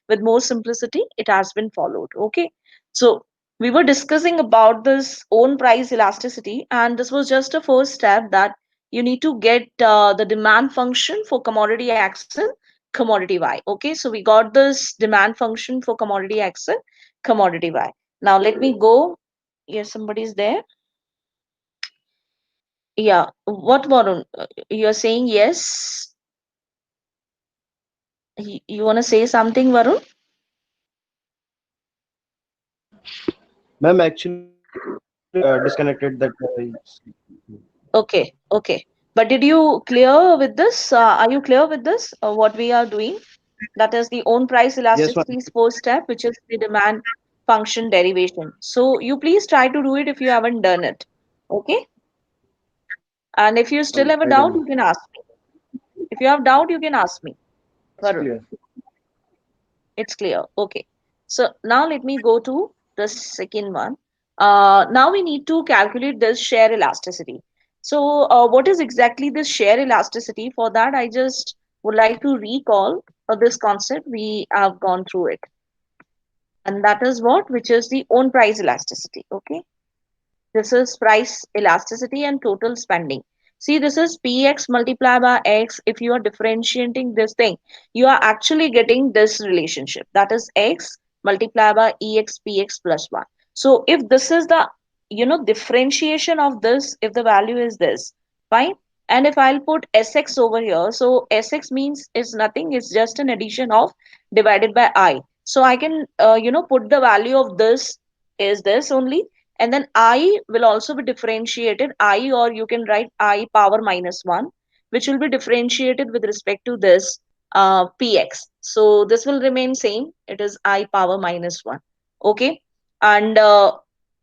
with more simplicity, it has been followed. Okay. So we were discussing about this own price elasticity, and this was just a first step that you need to get the demand function for commodity X and commodity Y. Okay. So we got this demand function for commodity X and commodity Y. Now let me go. Yes, somebody's there. Yeah. What, Varun? You're saying yes? You want to say something, Varun? Ma'am, actually, disconnected that. Okay, okay. But did you clear with this? Are you clear with this? What we are doing? That is the own price Yes, ma'am. elasticity first step, which is the demand function derivation. So you please try to do it if you haven't done it. Okay. And if you still have a I doubt, done. you can ask me. If you have doubt, you can ask me. It's Varun, clear. it's clear. Okay. So now let me go to the second one. Now we need to calculate this shear elasticity. So what is exactly this shear elasticity? For that, I just would like to recall this concept. We have gone through it. And that is what? Which is the own price elasticity. Okay. This is price elasticity and total spending. See, this is Px multiplied by X. If you are differentiating this thing, you are actually getting this relationship. That is X multiplied by Ex Px plus 1. So if this is the, differentiation of this, if the value is this, fine. And if I'll put Sx over here, so Sx means is nothing, it's just an addition of divided by I. So I can, put the value of this is this only, and then I will also be differentiated I, or you can write I power minus 1, which will be differentiated with respect to this px. So this will remain same, it is I power minus 1. Okay. And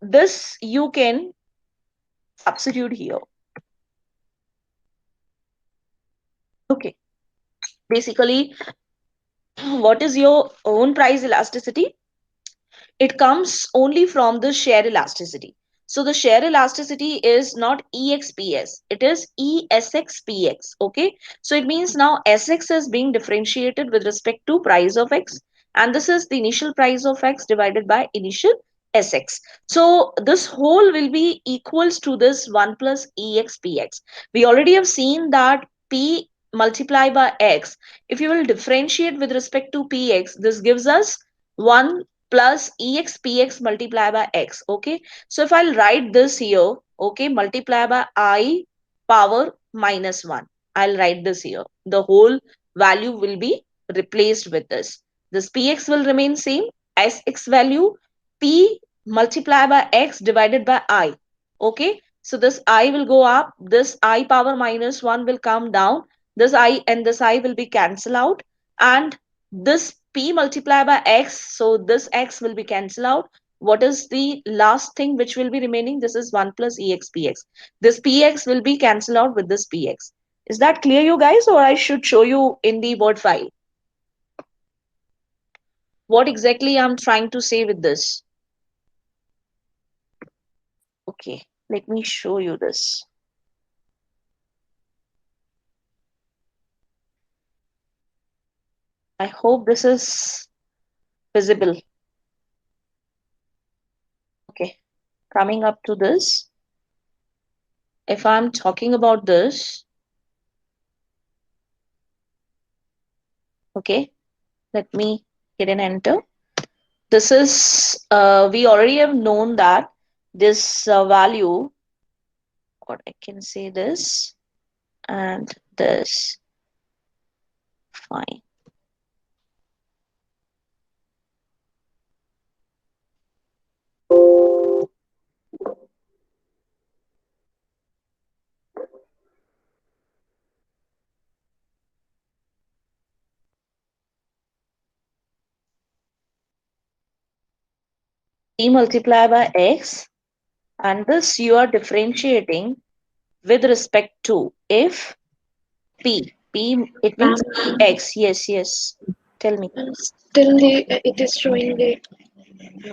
this you can substitute here. Okay. Basically, what is your own price elasticity? It comes only from the shear elasticity. So the shear elasticity is not EXPS, it is ESXPX. Okay. So it means now SX is being differentiated with respect to price of X. And this is the initial price of X divided by initial SX. So this whole will be equals to this 1 plus EXPX. We already have seen that P multiplied by X. If you will differentiate with respect to PX, this gives us 1 plus expx multiplied by x. Okay. So if I'll write this here, okay, multiply by I power minus 1. I'll write this here. The whole value will be replaced with this. This px will remain same. Sx value p multiplied by x divided by I. Okay. So this I will go up. This I power minus 1 will come down. This I and this I will be cancelled out. And this p multiplied by x, so this x will be cancelled out. What is the last thing which will be remaining? This is 1 plus expx. This px will be cancelled out with this px. Is that clear, you guys, or I should show you in the word file what exactly I'm trying to say with this? Okay, let me show you this. I hope this is visible. Okay, coming up to this, if I'm talking about this, okay, let me hit an enter. This is, we already have known that this value, or I can say this and this, fine. P multiplied by x, and this you are differentiating with respect to if p, it means Ma'am, px. Yes, yes. Tell me. still it is showing the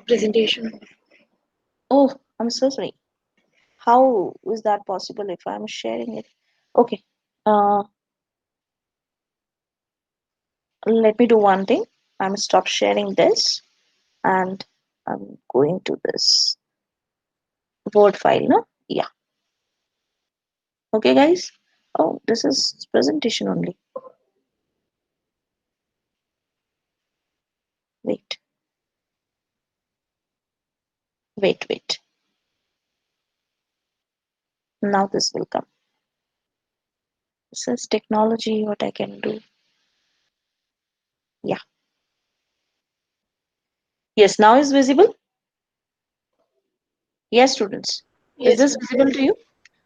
presentation. Oh, I'm so sorry. How is that possible if I'm sharing it? Okay. Uh, Let me do one thing. I'm stop sharing this and I'm going to this Word file, no? Yeah. Okay, guys. Oh, this is presentation only. Wait, wait. Now this will come. This is technology, what I can do. Yeah. Yes, now is visible? Yes, students. Is Yes, this ma'am. visible to you?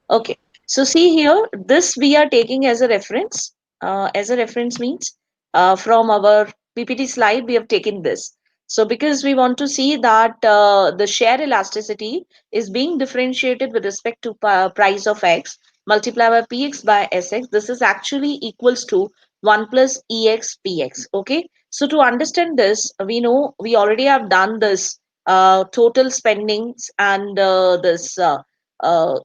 Okay. So see here, this we are taking as a reference. As a reference means from our PPT slide, we have taken this. So because we want to see that the share elasticity is being differentiated with respect to price of X multiplied by PX by SX, this is actually equals to 1 plus EX PX. Okay. So to understand this, we know we already have done this total spendings and this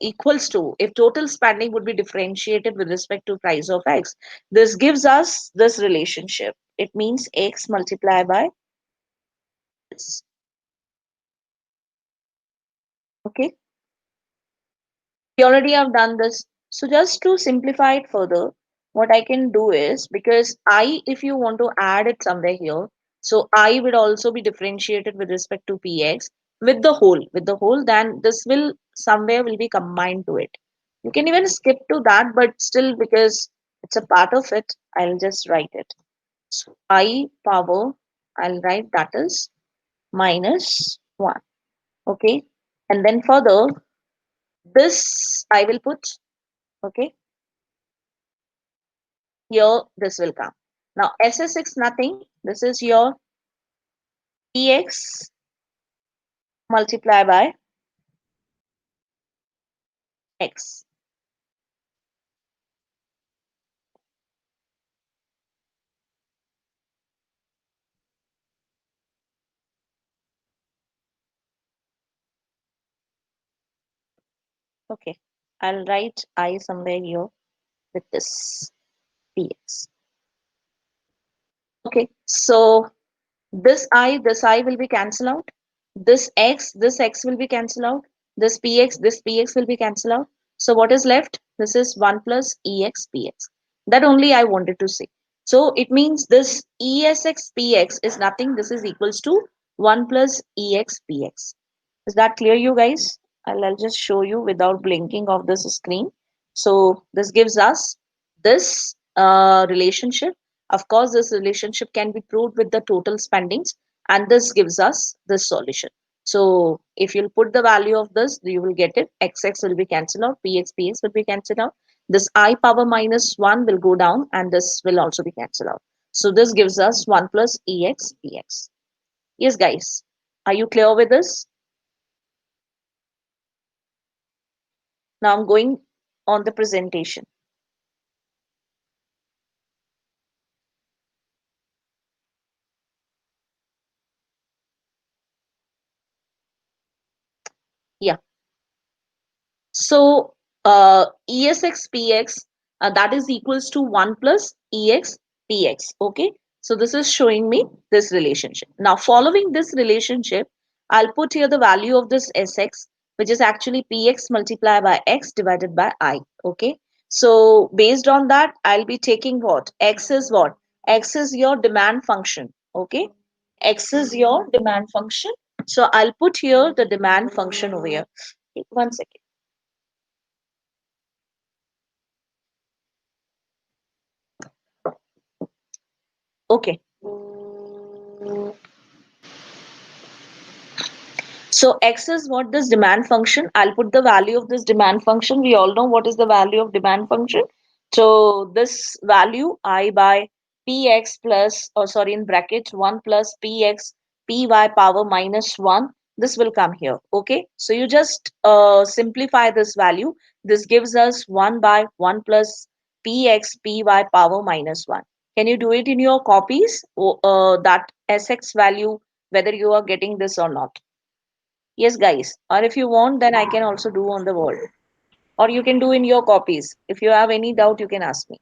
equals to, if total spending would be differentiated with respect to price of X, this gives us this relationship. It means X multiplied by this. Okay, we already have done this. So just to simplify it further, what I can do is, because I, if you want to add it somewhere here, so I would also be differentiated with respect to px with the whole, then this will somewhere will be combined to it. You can even skip to that, but still because it's a part of it, I'll just write it. So I power, I'll write that is minus 1. Okay, and then further this I will put, okay, here this will come. Now SSX nothing, this is your px multiply by x. Okay, I'll write I somewhere here with this px. Okay, so this I will be cancelled out. This x will be cancelled out. This px will be cancelled out. So what is left? This is 1 plus ex px. That only I wanted to say. So it means this esx px is nothing. This is equals to 1 plus ex px. Is that clear, you guys? I'll just show you without blinking of this screen. So this gives us this relationship. Of course, this relationship can be proved with the total spendings, and this gives us this solution. So if you'll put the value of this, you will get it. XX will be cancelled out, PX will be cancelled out. This I power minus 1 will go down, and this will also be cancelled out. So this gives us 1 plus EX PX. Yes, guys. Are you clear with this? Now I'm going on the presentation. Yeah. So ESX PX that is equals to 1 plus EX PX. Okay. So this is showing me this relationship. Now following this relationship, I'll put here the value of this SX, which is actually PX multiplied by X divided by I. Okay. So based on that, I'll be taking what? X is what? X is your demand function. Okay. X is your demand function. So I'll put here the demand function over here. One second. Okay. So X is what this demand function. I'll put the value of this demand function. We all know what is the value of demand function. So this value I by Px plus, or sorry, in bracket 1 plus Px Py power minus 1. This will come here. Okay. So you just simplify this value. This gives us 1 by 1 plus Px Py power minus 1. Can you do it in your copies? That Sx value, whether you are getting this or not? Yes, guys. Or if you want, then I can also do on the wall. Or you can do in your copies. If you have any doubt, you can ask me.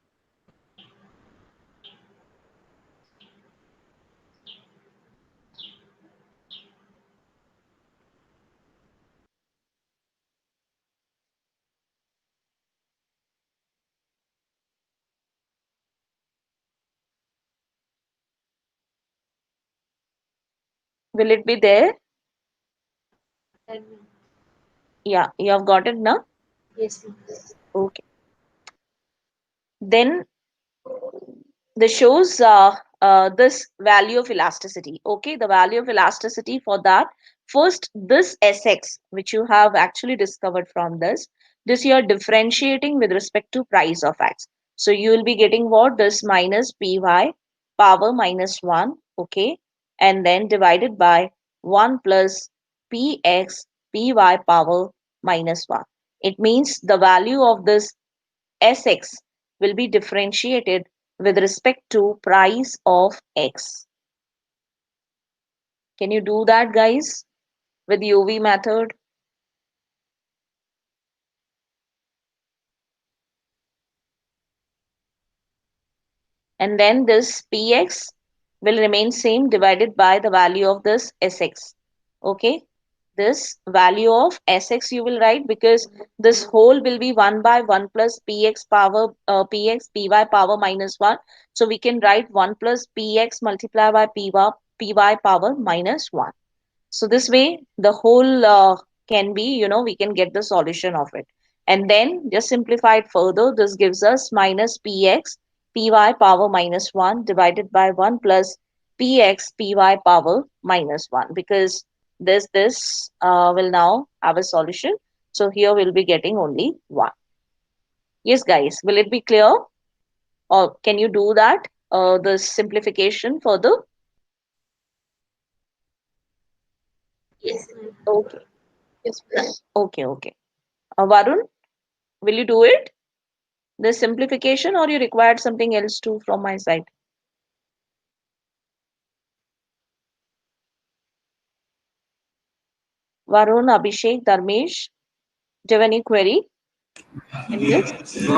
Will it be there? And Yeah, you have got it now. yes, ma'am. Okay. Then this shows this value of elasticity. Okay, the value of elasticity for that. First, this Sx, which you have actually discovered from this you are differentiating with respect to price of x. So you will be getting what? This minus py power minus 1, okay, and then divided by 1 plus px py power minus 1. It means the value of this Sx will be differentiated with respect to price of x. Can you do that, guys, with UV method? And then this px will remain same divided by the value of this sx. Okay, this value of sx you will write, because this whole will be 1 by 1 plus px power px py power minus 1. So we can write 1 plus px multiplied by py power minus 1. So this way, the whole can be, we can get the solution of it. And then just simplify it further. This gives us minus px py power minus 1 divided by 1 plus px py power minus 1, because this will now have a solution. So here we'll be getting only 1. Yes, guys, will it be clear? Or can you do that? The simplification further? Yes, ma'am. Okay. Yes, ma'am. Okay, okay. Varun, will you do it? The simplification, or you required something else too from my side? Varun, Abhishek, Dharmesh, do you have any query in this?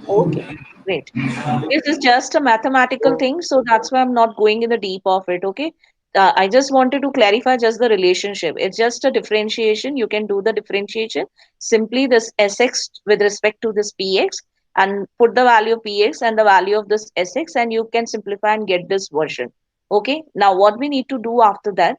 Okay, great. Because it's just a mathematical thing, so that's why I'm not going in the deep of it. Okay. I just wanted to clarify just the relationship. It's just a differentiation. You can do the differentiation simply this Sx with respect to this Px, and put the value of Px and the value of this Sx, and you can simplify and get this version. Okay. Now, what we need to do after that,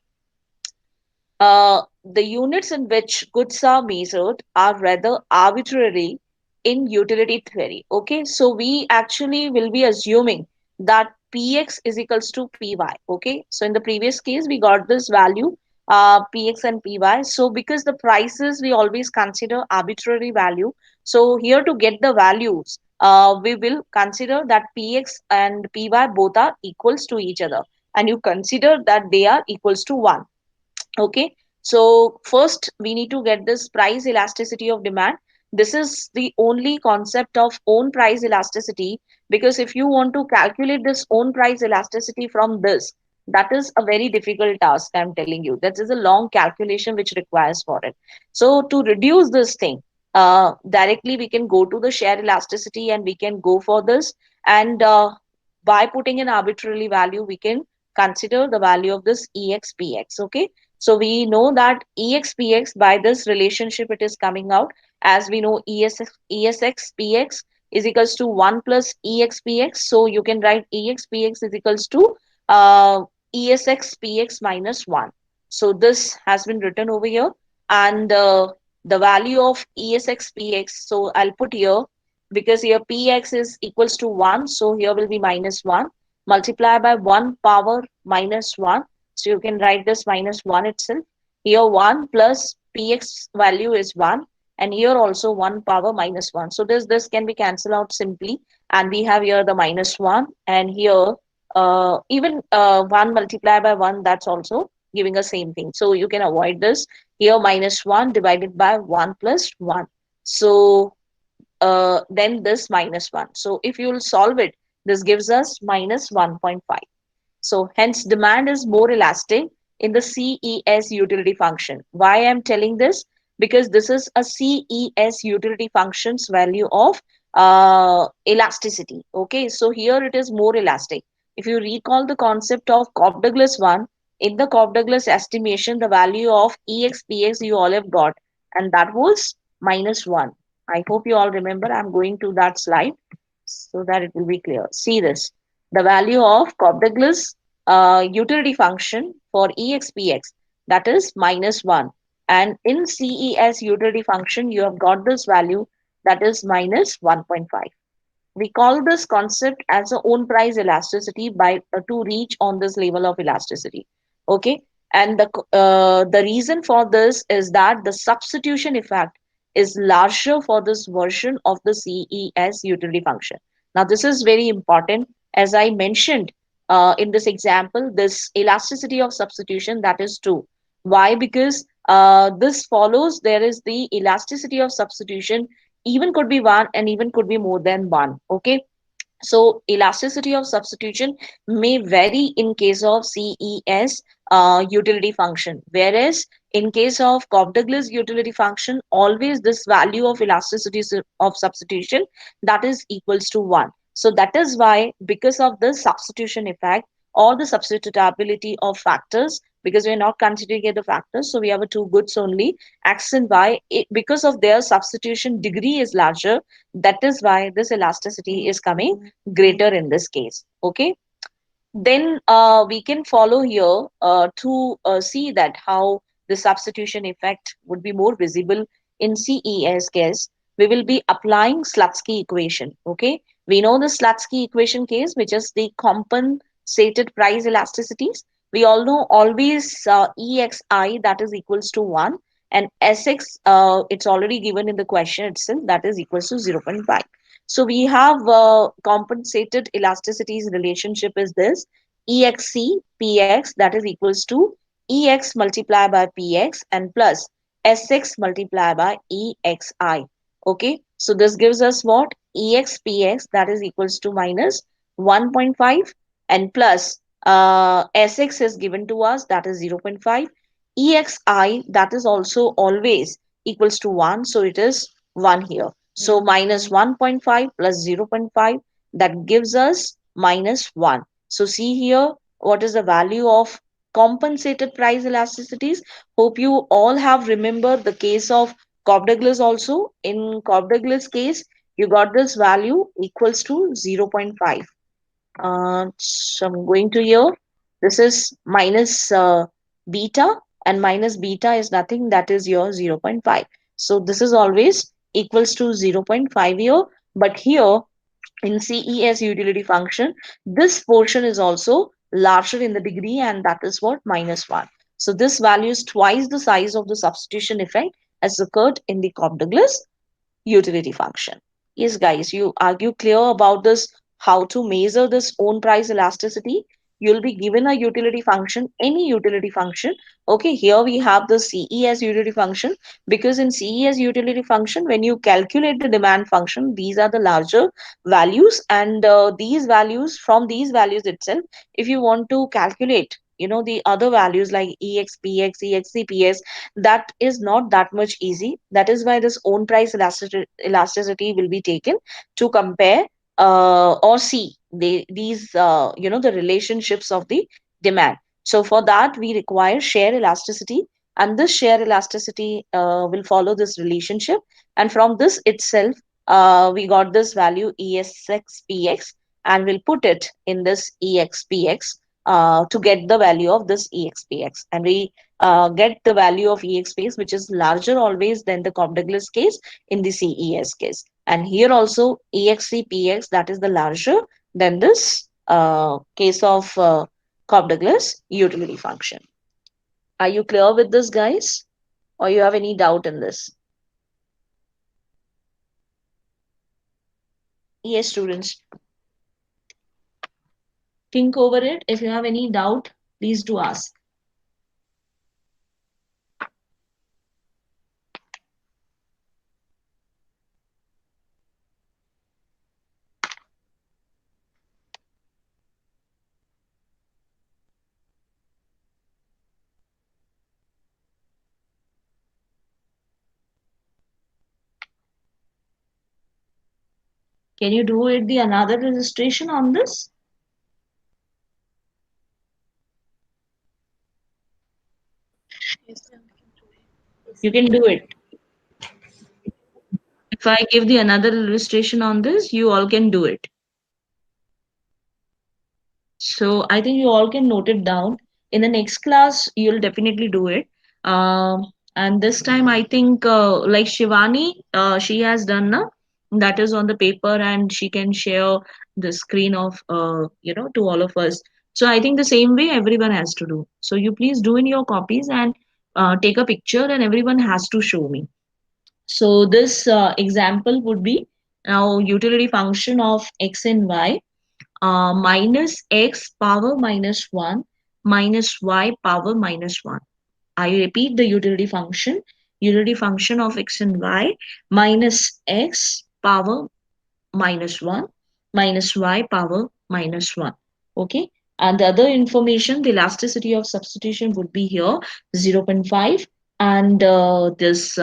the units in which goods are measured are rather arbitrary in utility theory. Okay, so we actually will be assuming that px is equals to py. Okay, so in the previous case, we got this value px and py. So because the prices we always consider arbitrary value, so here to get the values, we will consider that px and py both are equals to each other, and you consider that they are equals to 1. Okay, so first we need to get this price elasticity of demand. This is the only concept of own price elasticity, because if you want to calculate this own price elasticity from this, that is a very difficult task. I'm telling you, that is a long calculation which requires for it. So to reduce this thing, directly we can go to the share elasticity and we can go for this. And by putting an arbitrary value, we can consider the value of this expx. Okay, so we know that EXPX, by this relationship it is coming out, as we know ESXPX is equals to 1 plus EXPX. So you can write EXPX is equals to ESXPX minus 1. So this has been written over here. And the value of ESXPX, so I'll put here, because here PX is equals to 1. So here will be minus 1. Multiply by 1 power minus 1. So you can write this minus 1 itself. Here 1 plus px value is 1, and here also 1 power minus 1. So this can be cancelled out simply, and we have here the minus 1, and here even 1 multiplied by 1, that's also giving a same thing. So you can avoid this. Here minus 1 divided by 1 plus 1. So then this minus 1. So if you will solve it, this gives us minus 1.5. So hence demand is more elastic in the CES utility function. Why I'm telling this? Because this is a CES utility function's value of elasticity. Okay, so here it is more elastic. If you recall the concept of Cobb-Douglas one, in the Cobb-Douglas estimation, the value of EXPX you all have got, and that was minus 1. I hope you all remember. I'm going to that slide so that it will be clear. See this. The value of Cobb-Douglas utility function for EXPX, that is -1. And in CES utility function, you have got this value, that is -1.5. We call this concept as a own price elasticity by to reach on this level of elasticity. Okay, and the reason for this is that the substitution effect is larger for this version of the CES utility function. Now this is very important. As I mentioned in this example, this elasticity of substitution, that is 2. Why? Because this follows there is the elasticity of substitution, even could be 1 and even could be more than 1. Okay, so elasticity of substitution may vary in case of CES utility function, whereas in case of Cobb-Douglas utility function, always this value of elasticity of substitution, that is equals to 1. So that is why, because of the substitution effect or the substitutability of factors, because we are not considering the factors, so we have a two goods only, X and Y, because of their substitution degree is larger, that is why this elasticity is coming greater in this case. Okay, then we can follow here to see that how the substitution effect would be more visible in CES case. We will be applying Slutsky equation. Okay, we know the Slutsky equation case, which is the compensated price elasticities. We all know always EXI, that is equals to 1, and SX, it's already given in the question itself, that is equals to 0.5. So we have compensated elasticities relationship is this EXC PX, that is equals to EX multiplied by PX and plus SX multiplied by EXI. Okay, so this gives us what? EXPX, that is equals to minus 1.5 and plus SX is given to us, that is 0.5. EXI, that is also always equals to 1, so it is 1 here. So minus 1.5 plus 0.5, that gives us minus 1. So see here, what is the value of compensated price elasticities? Hope you all have remembered the case of Cobb-Douglas also. In Cobb-Douglas case, you got this value equals to 0.5. So I'm going to here. This is minus beta, and minus beta is nothing, that is your 0.5. So this is always equals to 0.5 here. But here in CES utility function, this portion is also larger in the degree, and that is what? -1. So this value is twice the size of the substitution effect as occurred in the Cobb-Douglas utility function. Yes, guys, are you clear about this? How to measure this own price elasticity? You'll be given a utility function, any utility function. Okay, here we have the CES utility function, because in CES utility function, when you calculate the demand function, these are the larger values, and these values, from these values itself, if you want to calculate, the other values like EXPX, EXCPS, that is not that much easy. That is why this own price elasticity will be taken to compare or see these the relationships of the demand. So for that we require share elasticity, and this share elasticity will follow this relationship, and from this itself we got this value ESXPX, and we'll put it in this EXPX to get the value of this EXPX, and we get the value of EXPX, which is larger always than the Cobb-Douglas case in the CES case. And here also EXCPX, that is the larger than this case of Cobb-Douglas utility function. Are you clear with this, guys? Or you have any doubt in this? Yes, students. Think over it. If you have any doubt, please do ask. Can you do it the another registration on this? Yes, ma'am, we can do it. You can do it. If I give the another illustration on this, you all can do it. So I think you all can note it down. In the next class, you'll definitely do it. And this time, I think like Shivani, she has done that is on the paper, and she can share the screen of to all of us. So I think the same way everyone has to do. So you please do in your copies and take a picture, and everyone has to show me. So this example would be now utility function of x and y, minus x power minus 1 minus y power minus 1. I repeat the utility function of x and y, minus x power minus 1 minus y power minus 1. Okay. And the other information, the elasticity of substitution would be here 0.5, and this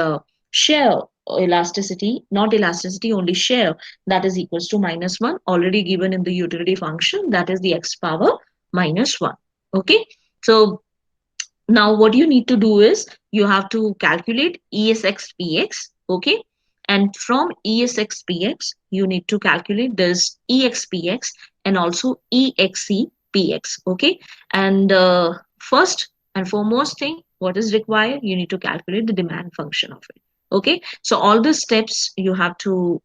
share elasticity, not elasticity, only share, that is equals to minus 1, already given in the utility function, that is the x power minus 1. Okay. So now what you need to do is you have to calculate ESXPX, okay? And from ESXPX, you need to calculate this EXPX and also EXCPX, okay? And first and foremost thing, what is required? You need to calculate the demand function of it, okay? So all the steps you have to,